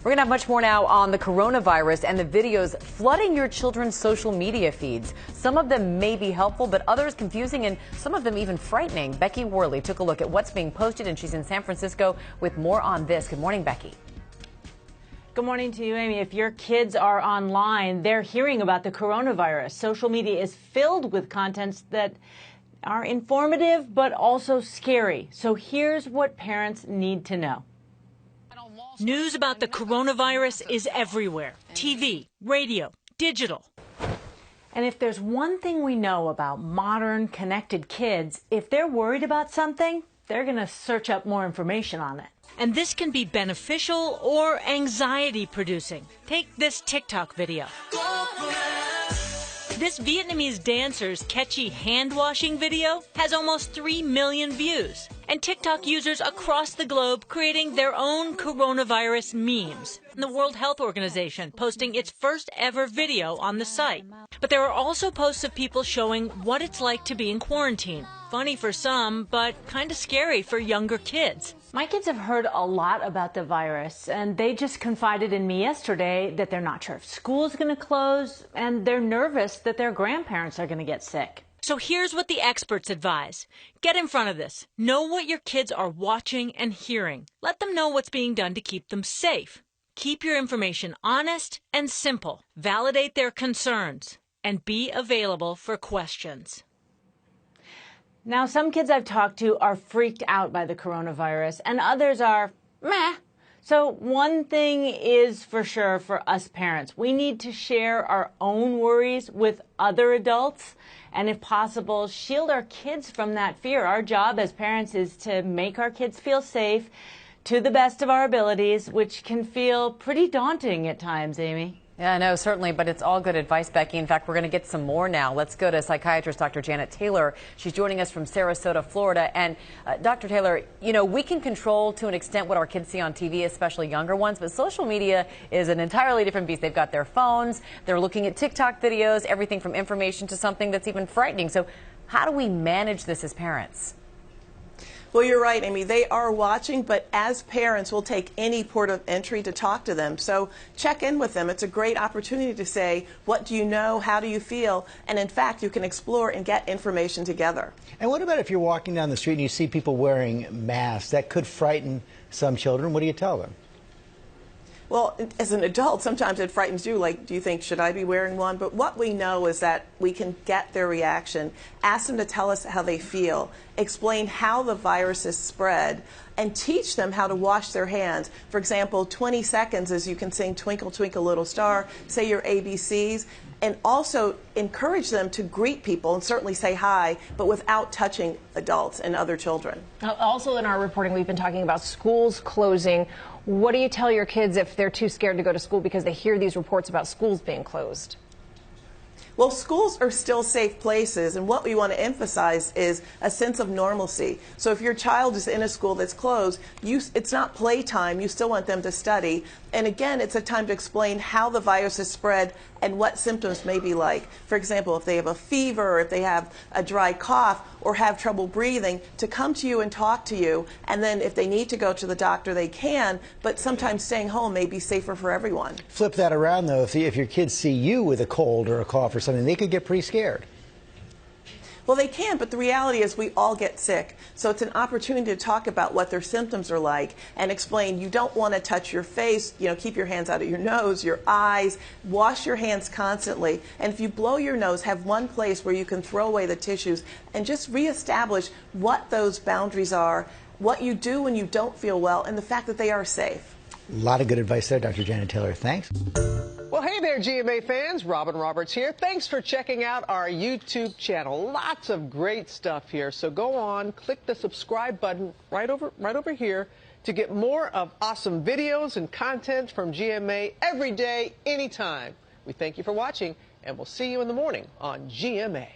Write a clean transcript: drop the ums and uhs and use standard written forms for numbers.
We're going to have much more now on the coronavirus and the videos flooding your children's social media feeds. Some of them may be helpful, but others confusing and some of them even frightening. Becky Worley took a look at what's being posted, and she's in San Francisco with more on this. Good morning, Becky. Good morning to you, Amy. If your kids are online, they're hearing about the coronavirus. Social media is filled with contents that are informative but also scary. So here's what parents need to know. News about the coronavirus is everywhere. TV, radio, digital. And if there's one thing we know about modern connected kids, if they're worried about something, they're going to search up more information on it. And this can be beneficial or anxiety producing. Take this TikTok video. This Vietnamese dancer's catchy hand-washing video has almost 3 million views. And TikTok users across the globe creating their own coronavirus memes. The World Health Organization posting its first ever video on the site. But there are also posts of people showing what it's like to be in quarantine. Funny for some, but kind of scary for younger kids. My kids have heard a lot about the virus, and they just confided in me yesterday that they're not sure if school's going to close, and they're nervous that their grandparents are going to get sick. So here's what the experts advise. Get in front of this. Know what your kids are watching and hearing. Let them know what's being done to keep them safe. Keep your information honest and simple. Validate their concerns, and be available for questions. Now, some kids I've talked to are freaked out by the coronavirus, and others are meh. So one thing is for sure for us parents. We need to share our own worries with other adults, and if possible, shield our kids from that fear. Our job as parents is to make our kids feel safe to the best of our abilities, which can feel pretty daunting at times, Amy. Yeah, no, certainly, but it's all good advice, Becky. In fact, we're going to get some more now. Let's go to psychiatrist Dr. Janet Taylor. She's joining us from Sarasota, Florida. And Dr. Taylor, you know, we can control to an extent what our kids see on TV, especially younger ones, but social media is an entirely different beast. They've got their phones, they're looking at TikTok videos, everything from information to something that's even frightening. So how do we manage this as parents? Well, you're right, Amy. They are watching, but as parents, we'll take any port of entry to talk to them. So check in with them. It's a great opportunity to say, what do you know? How do you feel? And in fact, you can explore and get information together. And what about if you're walking down the street and you see people wearing masks? That could frighten some children. What do you tell them? Well, as an adult, sometimes it frightens you, like, do you think, should I be wearing one? But what we know is that we can get their reaction, ask them to tell us how they feel, explain how the virus is spread, and teach them how to wash their hands. For example, 20 seconds as you can sing Twinkle, Twinkle, Little Star, say your ABCs, and also encourage them to greet people and certainly say hi, but without touching adults and other children. Also in our reporting, we've been talking about schools closing. What do you tell your kids if they're too scared to go to school because they hear these reports about schools being closed? Well, schools are still safe places, and what we want to emphasize is a sense of normalcy. So if your child is in a school that's closed, it's not playtime. You still want them to study. And again, it's a time to explain how the virus is spread and what symptoms may be like. For example, if they have a fever, or if they have a dry cough, or have trouble breathing, to come to you and talk to you. And then if they need to go to the doctor, they can, but sometimes staying home may be safer for everyone. Flip that around, though. If your kids see you with a cold or a cough or something, they could get pretty scared. Well, they can, but the reality is we all get sick. So it's an opportunity to talk about what their symptoms are like and explain you don't want to touch your face, you know, keep your hands out of your nose, your eyes, wash your hands constantly. And if you blow your nose, have one place where you can throw away the tissues and just reestablish what those boundaries are, what you do when you don't feel well, and the fact that they are safe. A lot of good advice there, Dr. Janet Taylor. Thanks. Well, hey there, GMA fans. Robin Roberts here. Thanks for checking out our YouTube channel. Lots of great stuff here. So go on, click the subscribe button right over here to get more of awesome videos and content from GMA every day, anytime. We thank you for watching, and we'll see you in the morning on GMA.